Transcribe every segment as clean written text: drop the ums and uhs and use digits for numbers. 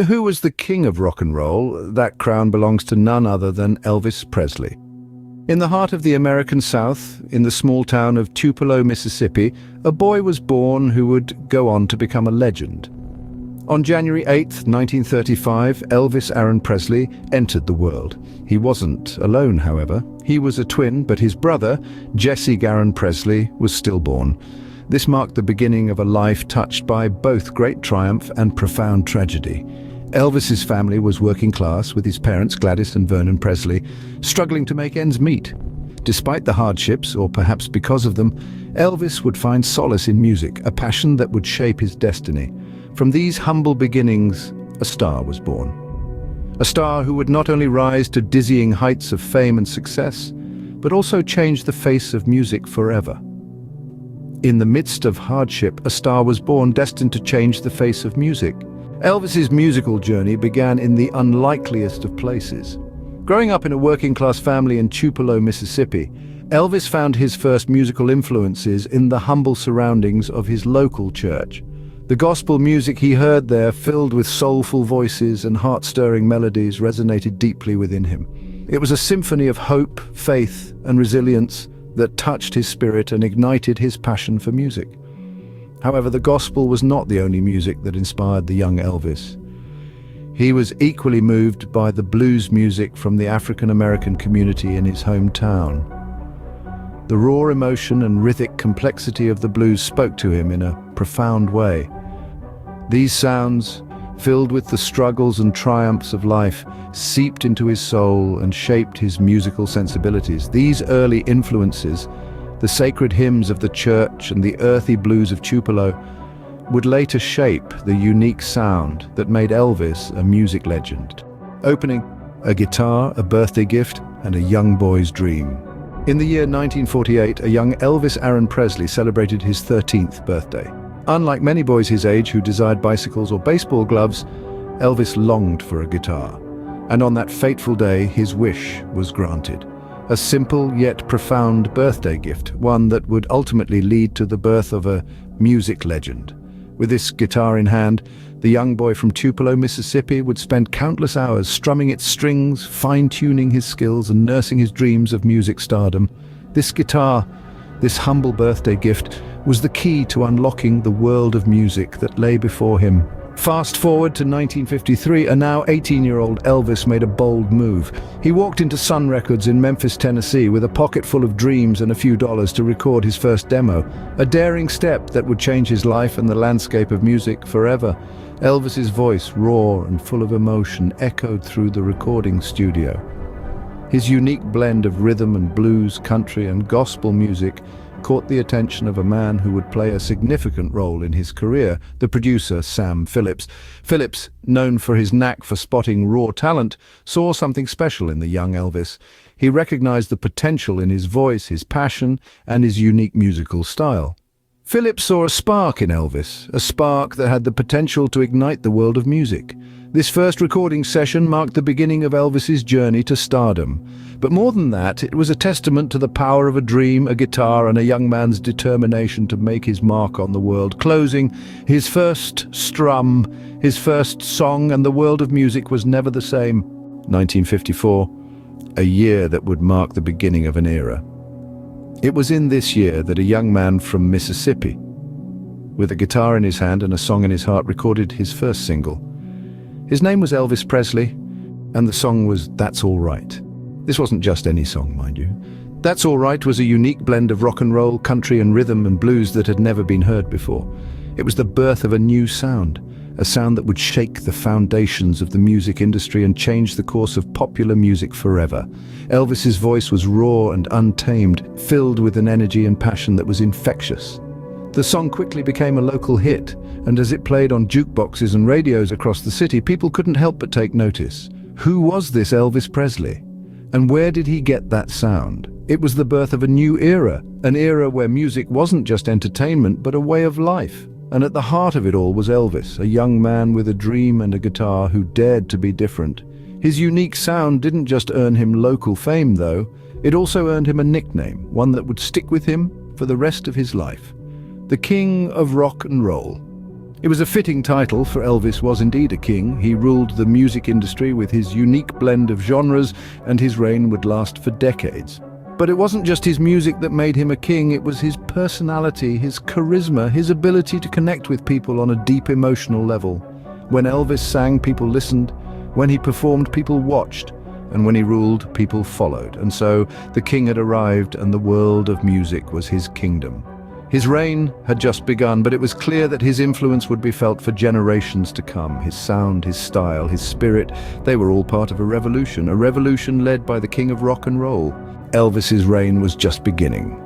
Who was the king of rock and roll? That crown belongs to none other than Elvis Presley. In the heart of the American South, in the small town of Tupelo, Mississippi, a boy was born who would go on to become a legend. On January 8, 1935, Elvis Aaron Presley entered the world. He wasn't alone, however. He was a twin, but his brother, Jesse Aaron Presley, was stillborn. This marked the beginning of a life touched by both great triumph and profound tragedy. Elvis's family was working class, with his parents, Gladys and Vernon Presley, struggling to make ends meet. Despite the hardships, or perhaps because of them, Elvis would find solace in music, a passion that would shape his destiny. From these humble beginnings, a star was born. A star who would not only rise to dizzying heights of fame and success, but also change the face of music forever. In the midst of hardship, a star was born destined to change the face of music. Elvis's musical journey began in the unlikeliest of places. Growing up in a working-class family in Tupelo, Mississippi, Elvis found his first musical influences in the humble surroundings of his local church. The gospel music he heard there, filled with soulful voices and heart-stirring melodies, resonated deeply within him. It was a symphony of hope, faith, and resilience that touched his spirit and ignited his passion for music. However, the gospel was not the only music that inspired the young Elvis. He was equally moved by the blues music from the African-American community in his hometown. The raw emotion and rhythmic complexity of the blues spoke to him in a profound way. These sounds, filled with the struggles and triumphs of life, seeped into his soul and shaped his musical sensibilities. These early influences, the sacred hymns of the church and the earthy blues of Tupelo, would later shape the unique sound that made Elvis a music legend. Opening, a guitar, a birthday gift, and a young boy's dream. In the year 1948, a young Elvis Aaron Presley celebrated his 13th birthday. Unlike many boys his age who desired bicycles or baseball gloves, Elvis longed for a guitar. And on that fateful day, his wish was granted. A simple yet profound birthday gift, one that would ultimately lead to the birth of a music legend. With this guitar in hand, the young boy from Tupelo, Mississippi would spend countless hours strumming its strings, fine-tuning his skills and nursing his dreams of music stardom. This guitar, this humble birthday gift, was the key to unlocking the world of music that lay before him. Fast forward to 1953, a now 18-year-old Elvis made a bold move. He walked into Sun Records in Memphis, Tennessee, with a pocket full of dreams and a few dollars to record his first demo. A daring step that would change his life and the landscape of music forever. Elvis's voice, raw and full of emotion, echoed through the recording studio. His unique blend of rhythm and blues, country and gospel music caught the attention of a man who would play a significant role in his career, the producer Sam Phillips. Phillips, known for his knack for spotting raw talent, saw something special in the young Elvis. He recognized the potential in his voice, his passion, and his unique musical style. Phillips saw a spark in Elvis, a spark that had the potential to ignite the world of music. This first recording session marked the beginning of Elvis's journey to stardom. But more than that, it was a testament to the power of a dream, a guitar, and a young man's determination to make his mark on the world. Closing, his first strum, his first song, and the world of music was never the same. 1954, a year that would mark the beginning of an era. It was in this year that a young man from Mississippi, with a guitar in his hand and a song in his heart, recorded his first single. His name was Elvis Presley, and the song was That's All Right. This wasn't just any song, mind you. That's All Right was a unique blend of rock and roll, country and rhythm and blues that had never been heard before. It was the birth of a new sound, a sound that would shake the foundations of the music industry and change the course of popular music forever. Elvis's voice was raw and untamed, filled with an energy and passion that was infectious. The song quickly became a local hit, and as it played on jukeboxes and radios across the city, people couldn't help but take notice. Who was this Elvis Presley? And where did he get that sound? It was the birth of a new era, an era where music wasn't just entertainment, but a way of life. And at the heart of it all was Elvis, a young man with a dream and a guitar who dared to be different. His unique sound didn't just earn him local fame, though. It also earned him a nickname, one that would stick with him for the rest of his life. The King of Rock and Roll. It was a fitting title, for Elvis was indeed a king. He ruled the music industry with his unique blend of genres, and his reign would last for decades. But it wasn't just his music that made him a king, it was his personality, his charisma, his ability to connect with people on a deep emotional level. When Elvis sang, people listened. When he performed, people watched. And when he ruled, people followed. And so the king had arrived, and the world of music was his kingdom. His reign had just begun, but it was clear that his influence would be felt for generations to come. His sound, his style, his spirit, they were all part of a revolution led by the king of rock and roll. Elvis's reign was just beginning.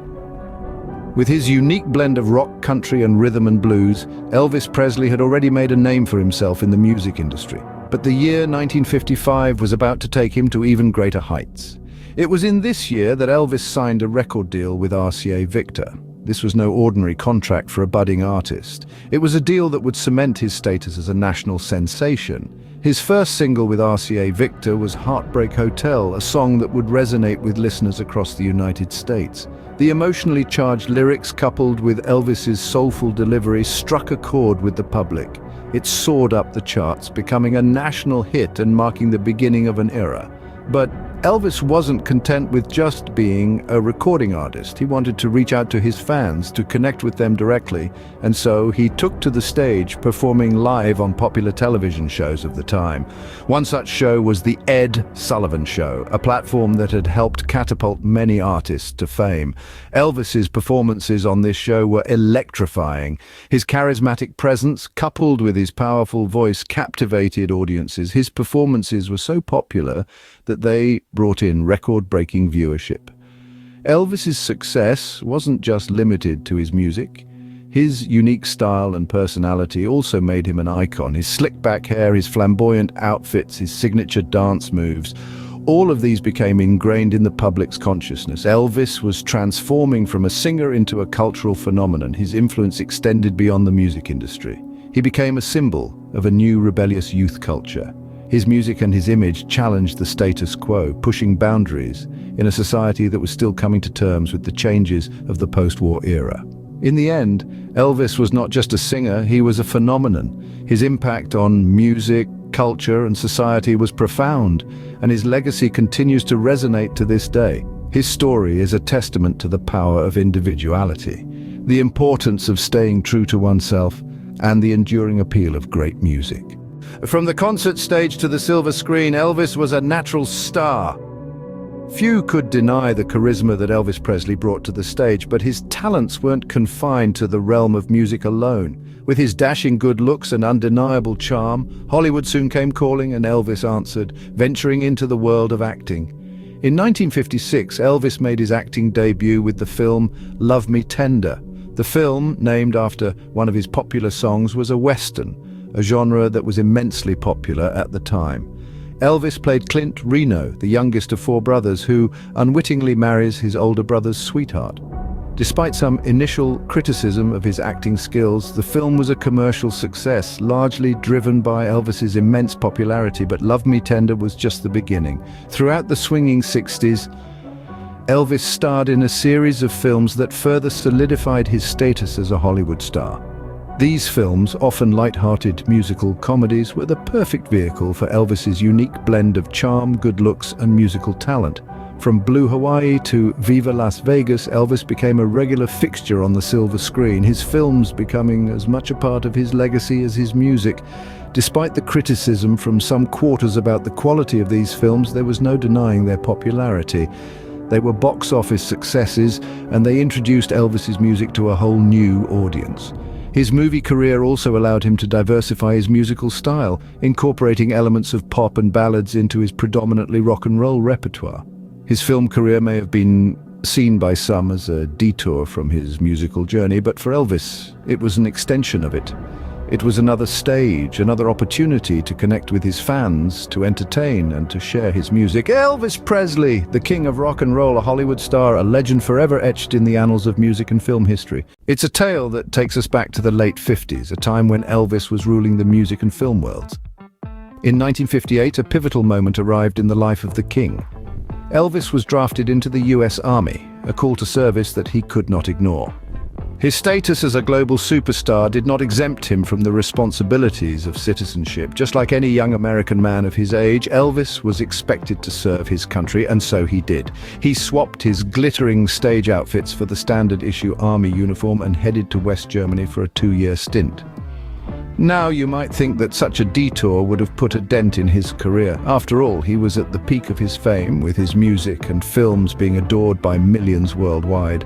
With his unique blend of rock, country, and rhythm and blues, Elvis Presley had already made a name for himself in the music industry. But the year 1955 was about to take him to even greater heights. It was in this year that Elvis signed a record deal with RCA Victor. This was no ordinary contract for a budding artist. It was a deal that would cement his status as a national sensation. His first single with RCA Victor was Heartbreak Hotel, a song that would resonate with listeners across the United States. The emotionally charged lyrics, coupled with Elvis's soulful delivery, struck a chord with the public. It soared up the charts, becoming a national hit and marking the beginning of an era. But Elvis wasn't content with just being a recording artist. He wanted to reach out to his fans, to connect with them directly, and so he took to the stage, performing live on popular television shows of the time. One such show was The Ed Sullivan Show, a platform that had helped catapult many artists to fame. Elvis's performances on this show were electrifying. His charismatic presence, coupled with his powerful voice, captivated audiences. His performances were so popular that they brought in record-breaking viewership. Elvis's success wasn't just limited to his music. His unique style and personality also made him an icon. His slick-back hair, his flamboyant outfits, his signature dance moves, all of these became ingrained in the public's consciousness. Elvis was transforming from a singer into a cultural phenomenon. His influence extended beyond the music industry. He became a symbol of a new rebellious youth culture. His music and his image challenged the status quo, pushing boundaries in a society that was still coming to terms with the changes of the post-war era. In the end, Elvis was not just a singer, he was a phenomenon. His impact on music, culture, and society was profound, and his legacy continues to resonate to this day. His story is a testament to the power of individuality, the importance of staying true to oneself, and the enduring appeal of great music. From the concert stage to the silver screen, Elvis was a natural star. Few could deny the charisma that Elvis Presley brought to the stage, but his talents weren't confined to the realm of music alone. With his dashing good looks and undeniable charm, Hollywood soon came calling, and Elvis answered, venturing into the world of acting. In 1956, Elvis made his acting debut with the film Love Me Tender. The film, named after one of his popular songs, was a Western, a genre that was immensely popular at the time. Elvis played Clint Reno, the youngest of four brothers, who unwittingly marries his older brother's sweetheart. Despite some initial criticism of his acting skills, the film was a commercial success, largely driven by Elvis's immense popularity, but Love Me Tender was just the beginning. Throughout the swinging 60s, Elvis starred in a series of films that further solidified his status as a Hollywood star. These films, often light-hearted musical comedies, were the perfect vehicle for Elvis's unique blend of charm, good looks, and musical talent. From Blue Hawaii to Viva Las Vegas, Elvis became a regular fixture on the silver screen, his films becoming as much a part of his legacy as his music. Despite the criticism from some quarters about the quality of these films, there was no denying their popularity. They were box office successes, and they introduced Elvis's music to a whole new audience. His movie career also allowed him to diversify his musical style, incorporating elements of pop and ballads into his predominantly rock and roll repertoire. His film career may have been seen by some as a detour from his musical journey, but for Elvis, it was an extension of it. It was another stage, another opportunity to connect with his fans, to entertain and to share his music. Elvis Presley, the king of rock and roll, a Hollywood star, a legend forever etched in the annals of music and film history. It's a tale that takes us back to the late 50s, a time when Elvis was ruling the music and film worlds. In 1958, a pivotal moment arrived in the life of the king. Elvis was drafted into the US Army, a call to service that he could not ignore. His status as a global superstar did not exempt him from the responsibilities of citizenship. Just like any young American man of his age, Elvis was expected to serve his country, and so he did. He swapped his glittering stage outfits for the standard-issue army uniform and headed to West Germany for a 2-year stint. Now you might think that such a detour would have put a dent in his career. After all, he was at the peak of his fame, with his music and films being adored by millions worldwide.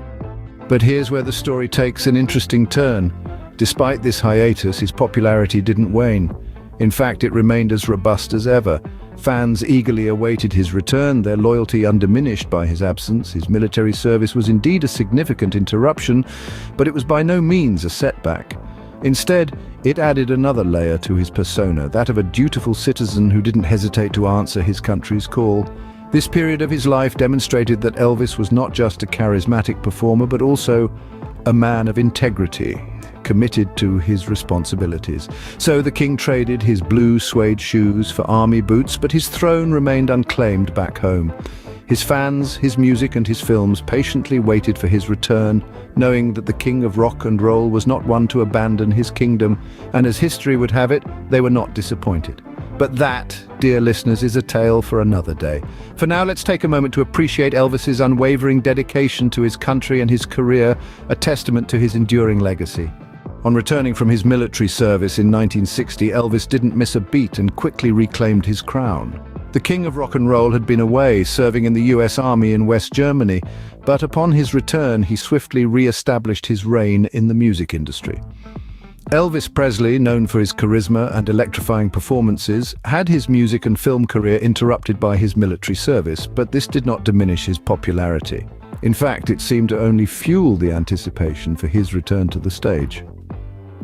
But here's where the story takes an interesting turn. Despite this hiatus, his popularity didn't wane. In fact, it remained as robust as ever. Fans eagerly awaited his return, their loyalty undiminished by his absence. His military service was indeed a significant interruption, but it was by no means a setback. Instead, it added another layer to his persona, that of a dutiful citizen who didn't hesitate to answer his country's call. This period of his life demonstrated that Elvis was not just a charismatic performer, but also a man of integrity, committed to his responsibilities. So the king traded his blue suede shoes for army boots, but his throne remained unclaimed back home. His fans, his music and his films patiently waited for his return, knowing that the king of rock and roll was not one to abandon his kingdom, and as history would have it, they were not disappointed. But that, dear listeners, is a tale for another day. For now, let's take a moment to appreciate Elvis's unwavering dedication to his country and his career, a testament to his enduring legacy. On returning from his military service in 1960, Elvis didn't miss a beat and quickly reclaimed his crown. The king of rock and roll had been away, serving in the US Army in West Germany, but upon his return, he swiftly re-established his reign in the music industry. Elvis Presley, known for his charisma and electrifying performances, had his music and film career interrupted by his military service, but this did not diminish his popularity. In fact, it seemed to only fuel the anticipation for his return to the stage.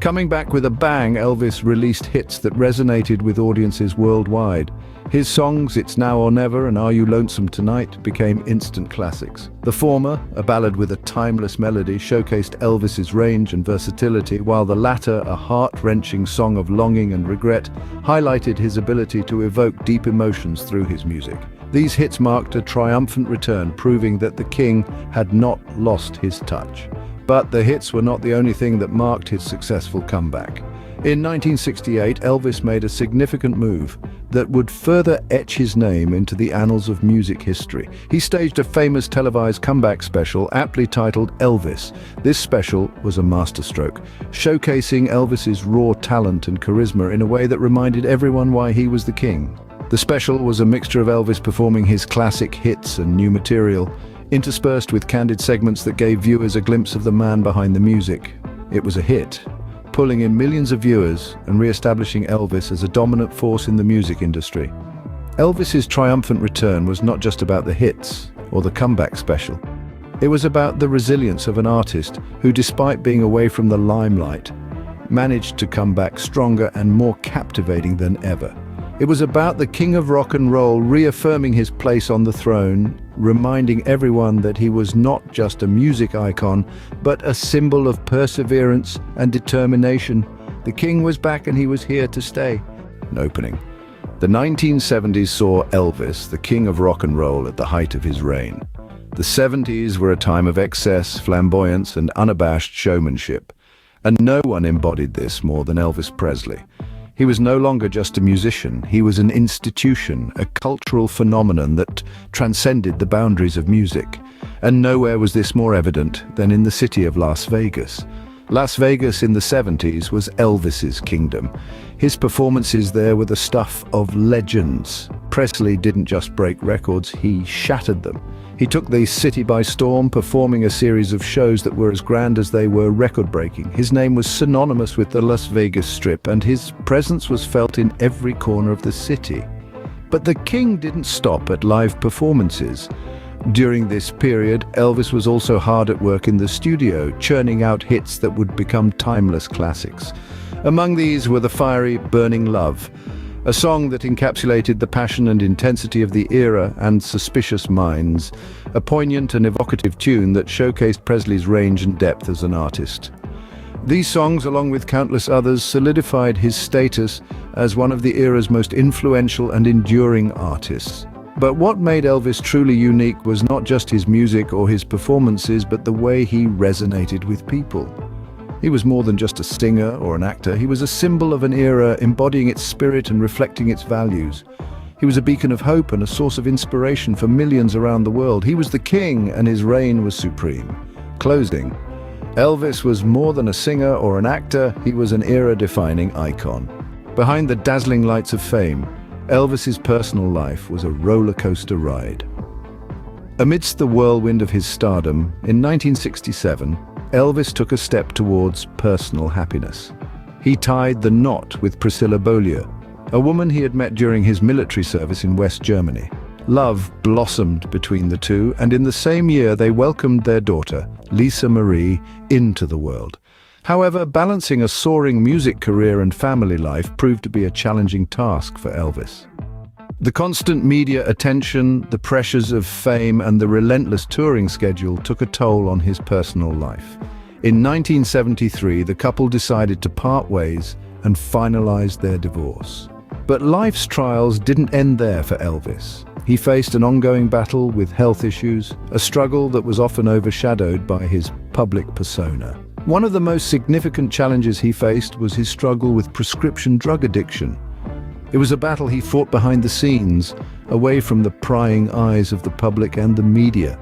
Coming back with a bang, Elvis released hits that resonated with audiences worldwide. His songs, It's Now or Never and Are You Lonesome Tonight, became instant classics. The former, a ballad with a timeless melody, showcased Elvis's range and versatility, while the latter, a heart-wrenching song of longing and regret, highlighted his ability to evoke deep emotions through his music. These hits marked a triumphant return, proving that the king had not lost his touch. But the hits were not the only thing that marked his successful comeback. In 1968, Elvis made a significant move that would further etch his name into the annals of music history. He staged a famous televised comeback special, aptly titled Elvis. This special was a masterstroke, showcasing Elvis's raw talent and charisma in a way that reminded everyone why he was the king. The special was a mixture of Elvis performing his classic hits and new material, interspersed with candid segments that gave viewers a glimpse of the man behind the music. It was a hit, pulling in millions of viewers and re-establishing Elvis as a dominant force in the music industry. Elvis's triumphant return was not just about the hits or the comeback special. It was about the resilience of an artist who, despite being away from the limelight, managed to come back stronger and more captivating than ever. It was about the king of rock and roll reaffirming his place on the throne, reminding everyone that he was not just a music icon, but a symbol of perseverance and determination. The king was back and he was here to stay. An opening. The 1970s saw Elvis, the king of rock and roll, at the height of his reign. The 70s were a time of excess, flamboyance, and unabashed showmanship. And no one embodied this more than Elvis Presley. He was no longer just a musician, he was an institution, a cultural phenomenon that transcended the boundaries of music. And nowhere was this more evident than in the city of Las Vegas. Las Vegas in the 70s was Elvis's kingdom. His performances there were the stuff of legends. Presley didn't just break records, he shattered them. He took the city by storm, performing a series of shows that were as grand as they were record-breaking. His name was synonymous with the Las Vegas Strip, and his presence was felt in every corner of the city. But the king didn't stop at live performances. During this period, Elvis was also hard at work in the studio, churning out hits that would become timeless classics. Among these were the fiery Burning Love, a song that encapsulated the passion and intensity of the era, and Suspicious Minds, a poignant and evocative tune that showcased Presley's range and depth as an artist. These songs, along with countless others, solidified his status as one of the era's most influential and enduring artists. But what made Elvis truly unique was not just his music or his performances, but the way he resonated with people. He was more than just a singer or an actor. He was a symbol of an era, embodying its spirit and reflecting its values. He was a beacon of hope and a source of inspiration for millions around the world. He was the king, and his reign was supreme. Closing. Elvis was more than a singer or an actor. He was an era-defining icon. Behind the dazzling lights of fame, Elvis's personal life was a roller coaster ride. Amidst the whirlwind of his stardom, in 1967, Elvis took a step towards personal happiness. He tied the knot with Priscilla Beaulieu, a woman he had met during his military service in West Germany. Love blossomed between the two, and in the same year they welcomed their daughter, Lisa Marie, into the world. However, balancing a soaring music career and family life proved to be a challenging task for Elvis. The constant media attention, the pressures of fame, and the relentless touring schedule took a toll on his personal life. In 1973, the couple decided to part ways and finalized their divorce. But life's trials didn't end there for Elvis. He faced an ongoing battle with health issues, a struggle that was often overshadowed by his public persona. One of the most significant challenges he faced was his struggle with prescription drug addiction. It was a battle he fought behind the scenes, away from the prying eyes of the public and the media.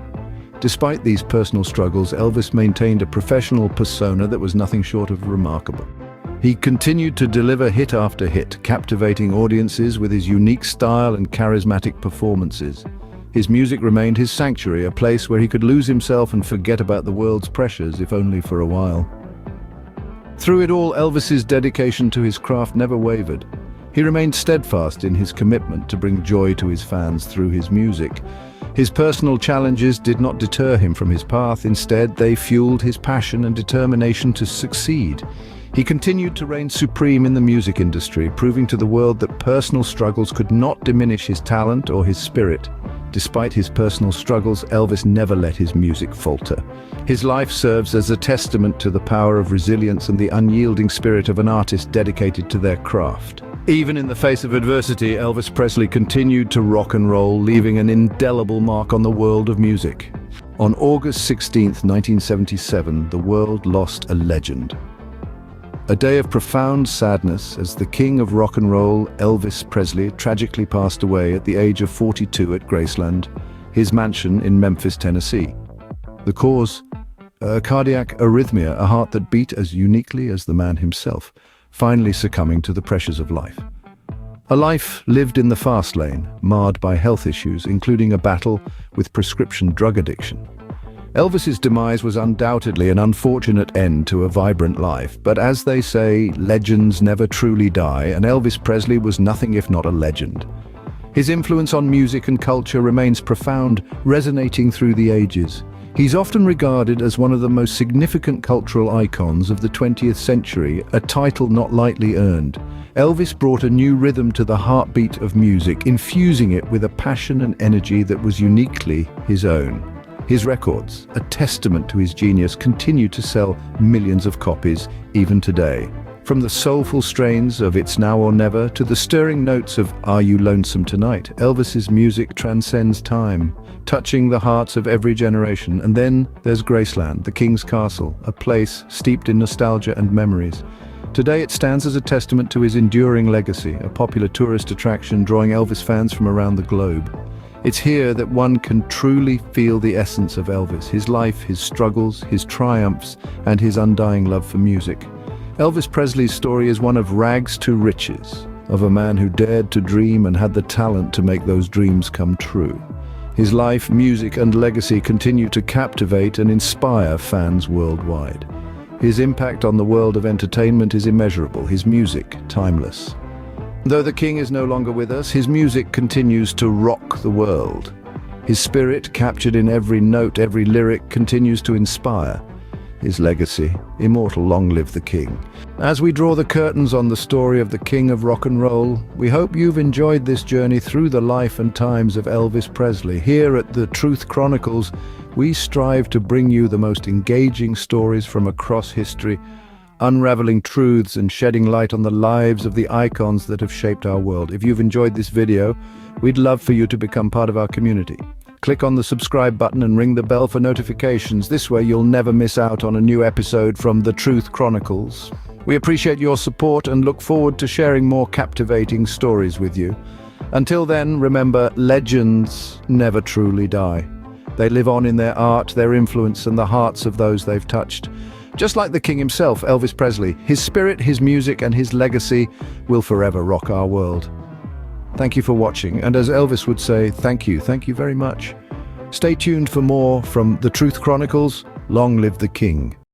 Despite these personal struggles, Elvis maintained a professional persona that was nothing short of remarkable. He continued to deliver hit after hit, captivating audiences with his unique style and charismatic performances. His music remained his sanctuary, a place where he could lose himself and forget about the world's pressures, if only for a while. Through it all, Elvis's dedication to his craft never wavered. He remained steadfast in his commitment to bring joy to his fans through his music. His personal challenges did not deter him from his path. Instead, they fueled his passion and determination to succeed. He continued to reign supreme in the music industry, proving to the world that personal struggles could not diminish his talent or his spirit. Despite his personal struggles, Elvis never let his music falter. His life serves as a testament to the power of resilience and the unyielding spirit of an artist dedicated to their craft. Even in the face of adversity, Elvis Presley continued to rock and roll, leaving an indelible mark on the world of music. On August 16, 1977, the world lost a legend. A day of profound sadness as the king of rock and roll, Elvis Presley, tragically passed away at the age of 42 at Graceland, his mansion in Memphis, Tennessee. The cause? A cardiac arrhythmia, a heart that beat as uniquely as the man himself, finally succumbing to the pressures of life. A life lived in the fast lane, marred by health issues, including a battle with prescription drug addiction. Elvis's demise was undoubtedly an unfortunate end to a vibrant life, but as they say, legends never truly die, and Elvis Presley was nothing if not a legend. His influence on music and culture remains profound, resonating through the ages. He's often regarded as one of the most significant cultural icons of the 20th century, a title not lightly earned. Elvis brought a new rhythm to the heartbeat of music, infusing it with a passion and energy that was uniquely his own. His records, a testament to his genius, continue to sell millions of copies even today. From the soulful strains of It's Now or Never to the stirring notes of Are You Lonesome Tonight, Elvis's music transcends time, touching the hearts of every generation. And then there's Graceland, the King's Castle, a place steeped in nostalgia and memories. Today it stands as a testament to his enduring legacy, a popular tourist attraction drawing Elvis fans from around the globe. It's here that one can truly feel the essence of Elvis, his life, his struggles, his triumphs, and his undying love for music. Elvis Presley's story is one of rags to riches, of a man who dared to dream and had the talent to make those dreams come true. His life, music, and legacy continue to captivate and inspire fans worldwide. His impact on the world of entertainment is immeasurable, his music timeless. Though the king is no longer with us, his music continues to rock the world. His spirit, captured in every note, every lyric, continues to inspire. His legacy, immortal, long live the king. As we draw the curtains on the story of the king of rock and roll, we hope you've enjoyed this journey through the life and times of Elvis Presley. Here at the Truth Chronicles, we strive to bring you the most engaging stories from across history, unraveling truths and shedding light on the lives of the icons that have shaped our world. If you've enjoyed this video, we'd love for you to become part of our community. Click on the subscribe button and ring the bell for notifications. This way you'll never miss out on a new episode from the Truth Chronicles. We appreciate your support and look forward to sharing more captivating stories with you. Until then, remember, legends never truly die. They live on in their art, their influence, and the hearts of those they've touched. Just like the king himself, Elvis Presley, his spirit, his music, and his legacy will forever rock our world. Thank you for watching, and as Elvis would say, thank you very much. Stay tuned for more from the Truth Chronicles. Long live the King.